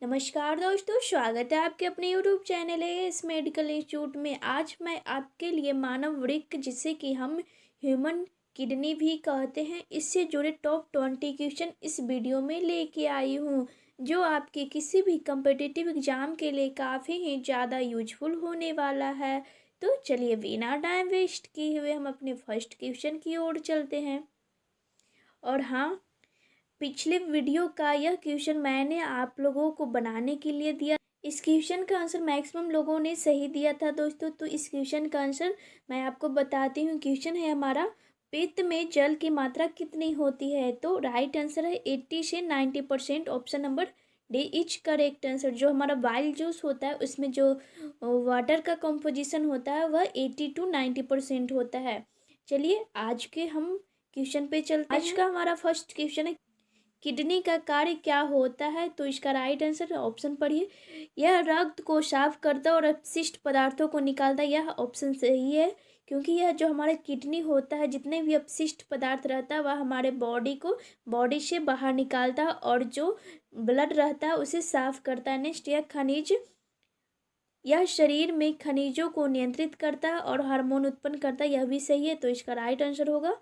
नमस्कार दोस्तों, स्वागत है आपके अपने यूट्यूब चैनल है इस मेडिकल इंस्टीट्यूट में। आज मैं आपके लिए मानव वृक्क, जिसे कि हम ह्यूमन किडनी भी कहते हैं, इससे जुड़े टॉप 20 क्वेश्चन इस वीडियो में लेके आई हूँ, जो आपके किसी भी कम्पिटिटिव एग्जाम के लिए काफ़ी ही ज़्यादा यूजफुल होने वाला है। तो चलिए बिना टाइम वेस्ट किए हुए हम अपने फर्स्ट क्वेश्चन की ओर चलते हैं। और हाँ, पिछले वीडियो का यह क्वेश्चन मैंने आप लोगों को बनाने के लिए दिया। इस क्वेश्चन का आंसर मैक्सिमम लोगों ने सही दिया था दोस्तों। तो इस क्वेश्चन का आंसर मैं आपको बताती हूँ। क्वेश्चन है हमारा, पित्त में जल की मात्रा कितनी होती है? तो राइट आंसर है 80 से 90%। Option number D is correct answer. जो हमारा वाइल्ड जूस होता है उसमें जो वाटर का कंपोजिशन होता है वह 80 to 90% होता है। चलिए आज के हम क्वेश्चन पे चलते हैं। आज का हमारा फर्स्ट क्वेश्चन है, किडनी का कार्य क्या होता है? तो इसका राइट आंसर ऑप्शन पढ़िए। यह रक्त को साफ करता है और अपशिष्ट पदार्थों को निकालता है। यह ऑप्शन सही है, क्योंकि यह जो हमारा किडनी होता है, जितने भी अपशिष्ट पदार्थ रहता है वह हमारे बॉडी से बाहर निकालता है, और जो ब्लड रहता है उसे साफ करता है। नेक्स्ट, यह शरीर में खनिजों को नियंत्रित करता है और हार्मोन उत्पन्न करता है। यह भी सही है, तो इसका राइट आंसर होगा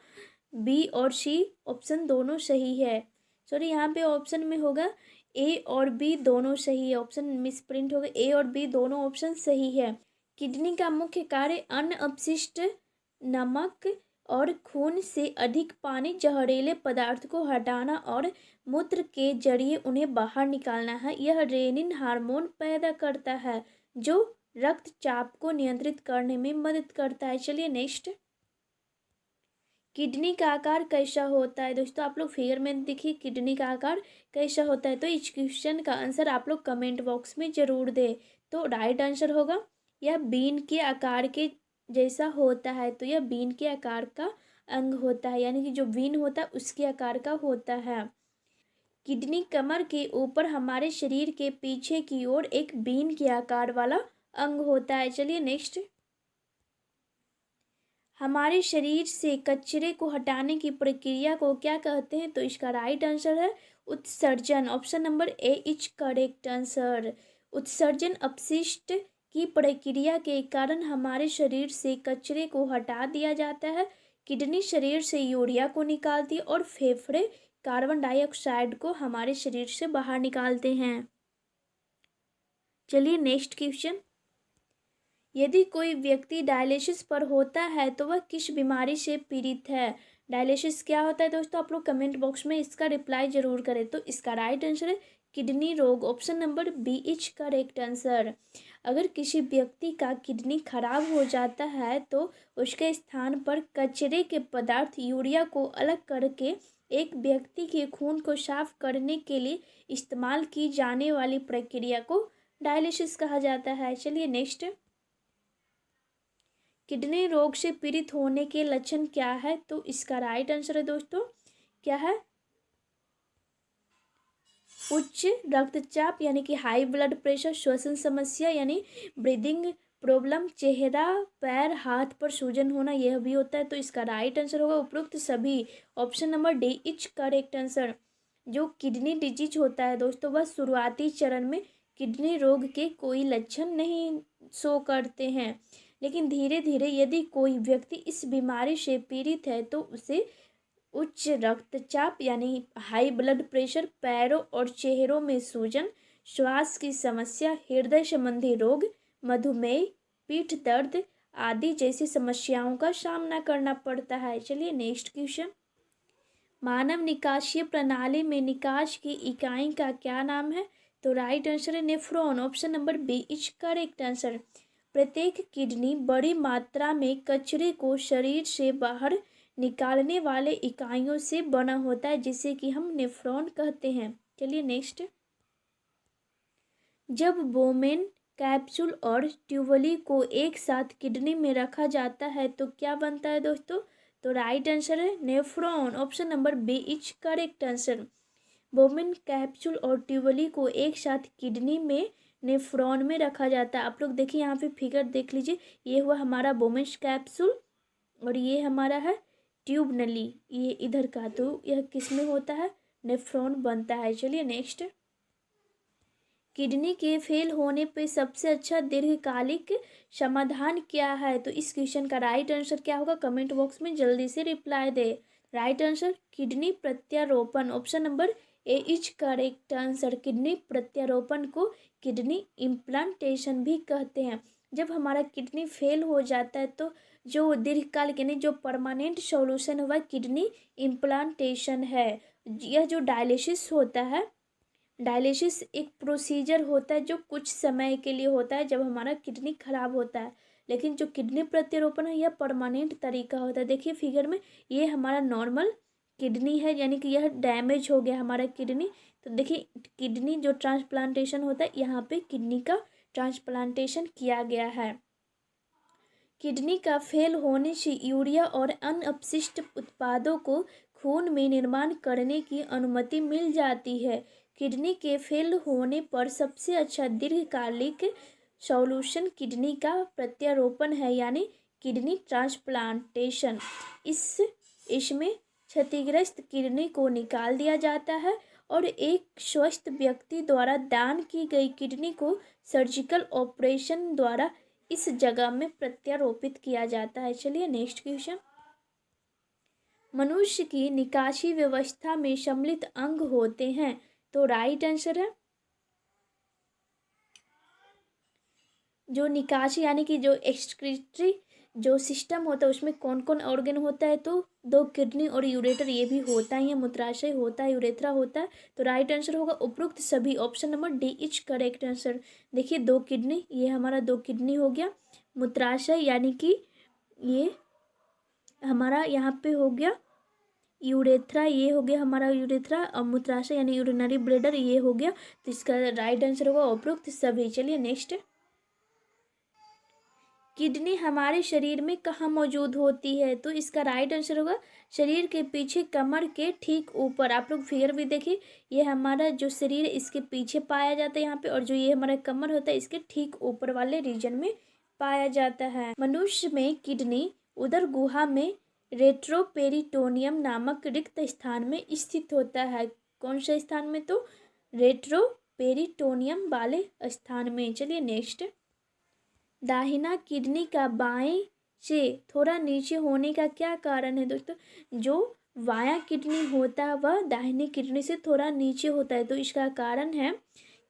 बी और सी ऑप्शन दोनों सही है। सॉरी, यहाँ पे ऑप्शन में होगा ए और बी दोनों सही है। ऑप्शन मिस प्रिंट होगा, ए और बी दोनों ऑप्शन सही है। किडनी का मुख्य कार्य अन्न अपशिष्ट, नमक और खून से अधिक पानी, जहरीले पदार्थ को हटाना और मूत्र के जरिए उन्हें बाहर निकालना है। यह रेनिन हार्मोन पैदा करता है, जो रक्तचाप को नियंत्रित करने में मदद करता है। चलिए नेक्स्ट, किडनी का आकार कैसा होता है? दोस्तों आप लोग फिगर में देखिए किडनी का आकार कैसा होता है। तो इस क्वेश्चन का आंसर आप लोग कमेंट बॉक्स में ज़रूर दें। तो राइट आंसर होगा, यह बीन के आकार के जैसा होता है। तो यह बीन के आकार का अंग होता है, यानी कि जो बीन होता है उसके आकार का होता है। किडनी कमर के ऊपर हमारे शरीर के पीछे की ओर एक बीन के आकार वाला अंग होता है। चलिए नेक्स्ट, हमारे शरीर से कचरे को हटाने की प्रक्रिया को क्या कहते हैं? तो इसका राइट आंसर है उत्सर्जन। Option number A is correct answer. उत्सर्जन अपशिष्ट की प्रक्रिया के कारण हमारे शरीर से कचरे को हटा दिया जाता है। किडनी शरीर से यूरिया को निकालती है और फेफड़े कार्बन डाइऑक्साइड को हमारे शरीर से बाहर निकालते हैं। चलिए नेक्स्ट क्वेश्चन, यदि कोई व्यक्ति डायलिसिस पर होता है तो वह किस बीमारी से पीड़ित है? डायलिसिस क्या होता है दोस्तों? आप लोग कमेंट बॉक्स में इसका रिप्लाई जरूर करें। तो इसका राइट आंसर है किडनी रोग। Option number B is correct answer. अगर किसी व्यक्ति का किडनी खराब हो जाता है तो उसके स्थान पर कचरे के पदार्थ यूरिया को अलग करके एक व्यक्ति के खून को साफ करने के लिए इस्तेमाल की जाने वाली प्रक्रिया को डायलिसिस कहा जाता है। चलिए नेक्स्ट, किडनी रोग से पीड़ित होने के लक्षण क्या है? तो इसका राइट आंसर है दोस्तों, क्या है? उच्च रक्तचाप यानी कि हाई ब्लड प्रेशर, श्वसन समस्या यानी ब्रीदिंग प्रॉब्लम, चेहरा पैर हाथ पर सूजन होना, यह भी होता है। तो इसका राइट आंसर होगा उपरोक्त सभी। Option number D is correct answer. जो किडनी डिजीज होता है दोस्तों, वह शुरुआती चरण में किडनी रोग के कोई लक्षण नहीं शो करते हैं, लेकिन धीरे धीरे यदि कोई व्यक्ति इस बीमारी से पीड़ित है तो उसे उच्च रक्तचाप यानी हाई ब्लड प्रेशर, पैरों और चेहरों में सूजन, श्वास की समस्या, हृदय संबंधी रोग, मधुमेह, पीठ दर्द आदि जैसी समस्याओं का सामना करना पड़ता है। चलिए नेक्स्ट क्वेश्चन, मानव निकासीय प्रणाली में निकास की इकाई का क्या नाम है? तो राइट आंसर है nephron. Option number B is correct answer. प्रत्येक किडनी बड़ी मात्रा में कचरे को शरीर से बाहर निकालने वाले इकाइयों से बना होता है, जिसे कि हम नेफ्रॉन कहते हैं। चलिए नेक्स्ट, जब बोमेन कैप्सूल और ट्यूबली को एक साथ किडनी में रखा जाता है तो क्या बनता है दोस्तों? तो राइट आंसर है nephron. Option number B is correct answer. Bowman capsule और ट्यूबली को एक साथ किडनी में नेफ्रॉन में रखा जाता है। आप लोग देखिए यहाँ पे फिगर देख लीजिए, ये हुआ हमारा बोमेन कैप्सूल और ये हमारा है ट्यूब नली, ये इधर का। तो यह किस में होता है? नेफ्रॉन बनता है। चलिए नेक्स्ट, किडनी के फेल होने पे सबसे अच्छा दीर्घकालिक समाधान क्या है? तो इस क्वेश्चन का राइट आंसर क्या होगा? कमेंट बॉक्स में जल्दी से रिप्लाई दे। राइट आंसर किडनी प्रत्यारोपण, option number A is correct answer. Kidney प्रत्यारोपण को किडनी इम्प्लांटेशन भी कहते हैं। जब हमारा किडनी फेल हो जाता है तो जो दीर्घकालिक यानी जो परमानेंट सॉल्यूशन हुआ किडनी इम्प्लांटेशन है। यह जो डायलिसिस होता है, डायलिसिस एक प्रोसीजर होता है जो कुछ समय के लिए होता है जब हमारा किडनी खराब होता है, लेकिन जो किडनी प्रत्यारोपण है यह परमानेंट तरीका होता है। देखिए फिगर में ये हमारा नॉर्मल किडनी है, यानी कि यह डैमेज हो गया हमारा किडनी। तो देखिए किडनी जो ट्रांसप्लांटेशन होता है, यहाँ पे किडनी का ट्रांसप्लांटेशन किया गया है। किडनी का फेल होने से यूरिया और अन्य अपशिष्ट उत्पादों को खून में निर्माण करने की अनुमति मिल जाती है। किडनी के फेल होने पर सबसे अच्छा दीर्घकालिक सॉल्यूशन किडनी का प्रत्यारोपण है, यानी किडनी ट्रांसप्लांटेशन। इसमें क्षतिग्रस्त किडनी को निकाल दिया जाता है और एक स्वस्थ व्यक्ति द्वारा दान की गई किडनी को सर्जिकल ऑपरेशन द्वारा इस जगह में प्रत्यारोपित किया जाता है। चलिए नेक्स्ट क्वेश्चन। मनुष्य की निकासी व्यवस्था में सम्मिलित अंग होते हैं, तो राइट आंसर है जो निकासी यानी कि जो एक्सक्रीटरी जो सिस्टम होता है उसमें कौन कौन ऑर्गन होता है? तो 2 किडनी और यूरेटर ये भी होता ही है, मूत्राशय होता है, यूरेथ्रा होता है। तो राइट आंसर होगा उपरोक्त सभी, option number D is correct answer. देखिए 2 किडनी, ये हमारा 2 किडनी हो गया, मूत्राशय यानी कि ये हमारा यहाँ पे हो गया यूरेथ्रा, ये हो गया हमारा यूरेथ्रा, और मूत्राशय यानी यूरिनरी ब्लैडर ये हो गया। तो इसका राइट आंसर होगा उपरोक्त सभी। चलिए नेक्स्ट। किडनी हमारे शरीर में कहाँ मौजूद होती है? तो इसका राइट आंसर होगा शरीर के पीछे कमर के ठीक ऊपर। आप लोग फिगर भी देखिए, ये हमारा जो शरीर है इसके पीछे पाया जाता है यहाँ पे, और जो ये हमारा कमर होता है इसके ठीक ऊपर वाले रीजन में पाया जाता है। मनुष्य में किडनी उदर गुहा में रेट्रोपेरिटोनियम नामक रिक्त स्थान में स्थित होता है। कौन सा स्थान में? तो रेट्रोपेरिटोनियम वाले स्थान में। चलिए नेक्स्ट। दाहिना किडनी का बाएं से थोड़ा नीचे होने का क्या कारण है? दोस्तों जो बायां किडनी होता है वह दाहिनी किडनी से थोड़ा नीचे होता है, तो इसका कारण है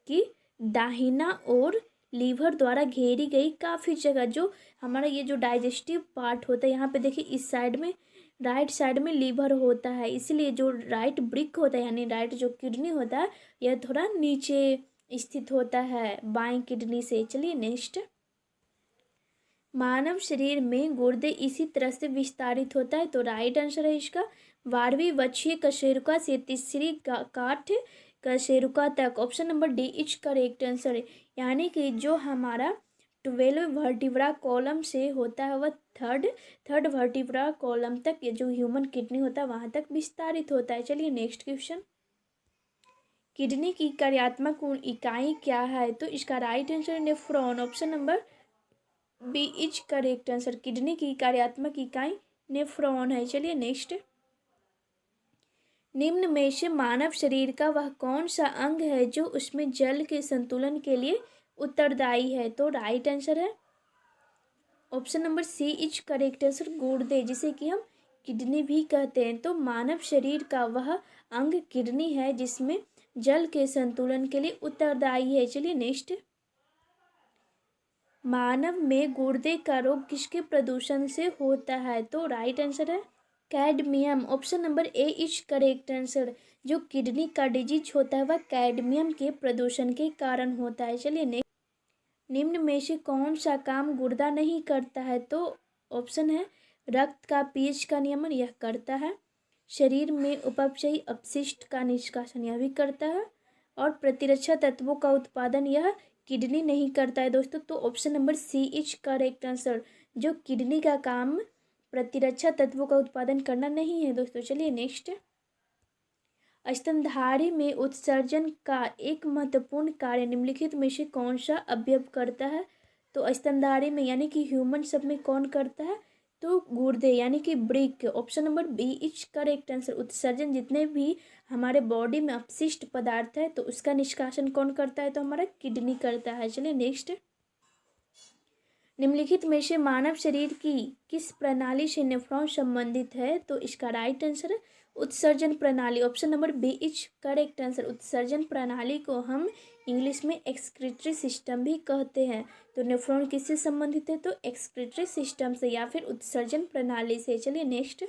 कि दाहिना और लीवर द्वारा घेरी गई काफ़ी जगह, जो हमारा ये जो डाइजेस्टिव पार्ट होता है यहाँ पे देखिए इस साइड में राइट साइड में लीवर होता है, इसलिए जो राइट ब्रिक होता है यानी राइट जो किडनी होता है यह थोड़ा नीचे स्थित होता है बाएं किडनी से। चलिए नेक्स्ट। मानव शरीर में गुर्दे इसी तरह से विस्तारित होता है, तो राइट आंसर है इसका 12वीं वक्षीय कशेरुका से तीसरी काठ कशेरुका तक, option number D is correct answer है। यानी कि जो हमारा 12 वर्टिब्रा कॉलम से होता है वह थर्ड वर्टिब्रा कॉलम तक ये जो ह्यूमन किडनी होता है वहाँ तक विस्तारित होता है। चलिए नेक्स्ट क्वेश्चन। किडनी की कार्यात्मक इकाई क्या है? तो इसका right answer nephron, option number B is correct answer. Kidney की कार्यात्मक इकाई नेफ्रॉन है। चलिए नेक्स्ट। निम्न में से मानव शरीर का वह कौन सा अंग है जो उसमें जल के संतुलन के लिए उत्तरदायी है? तो राइट आंसर है option number C is correct answer गुर्दे, जिसे कि हम किडनी भी कहते हैं। तो मानव शरीर का वह अंग किडनी है जिसमें जल के संतुलन के लिए उत्तरदायी है। चलिए नेक्स्ट। मानव में गुर्दे का रोग किसके प्रदूषण से होता है? तो राइट आंसर है cadmium, option number A is correct answer. जो किडनी का डिजीज होता है वह कैडमियम के प्रदूषण के कारण होता है। चलिए नेक्स्ट। निम्न में से कौन सा काम गुर्दा नहीं करता है? तो ऑप्शन है रक्त का पीएच का नियमन यह करता है, शरीर में उपापचयी अपशिष्ट का निष्कासन यह भी करता है, और प्रतिरक्षा तत्वों का उत्पादन यह किडनी नहीं करता है दोस्तों। तो option number C is correct answer. जो किडनी का काम प्रतिरक्षा तत्वों का उत्पादन करना नहीं है दोस्तों। चलिए नेक्स्ट। स्तनधारी में उत्सर्जन का एक महत्वपूर्ण कार्य निम्नलिखित में से कौन सा अवयव करता है? तो स्तनधारी में यानी कि ह्यूमन सब में कौन करता है? तो गुर्दे यानी कि ब्रिक, option number B is correct answer. उत्सर्जन जितने भी हमारे बॉडी में अपशिष्ट पदार्थ है तो उसका निष्कासन कौन करता है, तो हमारा किडनी करता है। चलिए नेक्स्ट, निम्नलिखित में से मानव शरीर की किस प्रणाली से नेफ्रॉन संबंधित है, तो इसका राइट आंसर है उत्सर्जन प्रणाली, option number B is correct answer. उत्सर्जन प्रणाली को हम इंग्लिश में एक्सक्रीटरी सिस्टम भी कहते हैं। तो नेफ्रॉन किससे संबंधित है, तो एक्सक्रीटरी सिस्टम से या फिर उत्सर्जन प्रणाली से। चलिए नेक्स्ट,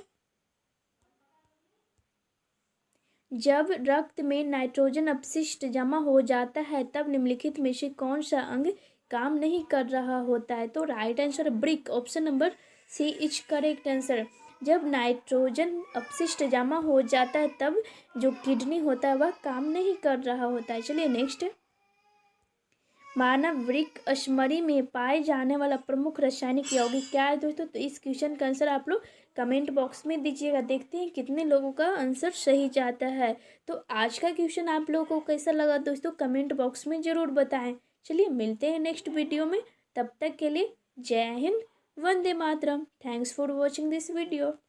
जब रक्त में नाइट्रोजन अपशिष्ट जमा हो जाता है तब निम्नलिखित में से कौन सा अंग काम नहीं कर रहा होता है, तो राइट आंसर ब्रिक, option number C is correct answer. जब नाइट्रोजन अपशिष्ट जमा हो जाता है तब जो किडनी होता है वह काम नहीं कर रहा होता है। चलिए नेक्स्ट, मानव वृक्क अश्मरी में पाए जाने वाला प्रमुख रासायनिक यौगिक क्या है दोस्तों, तो इस क्वेश्चन का आंसर आप लोग कमेंट बॉक्स में दीजिएगा। देखते हैं कितने लोगों का आंसर सही जाता है। तो आज का क्वेश्चन आप लोगों को कैसा लगा दोस्तों, कमेंट बॉक्स में ज़रूर बताएं। चलिए मिलते हैं नेक्स्ट वीडियो में, तब तक के लिए Jai Hind, Vande Mataram. Thanks for watching this video.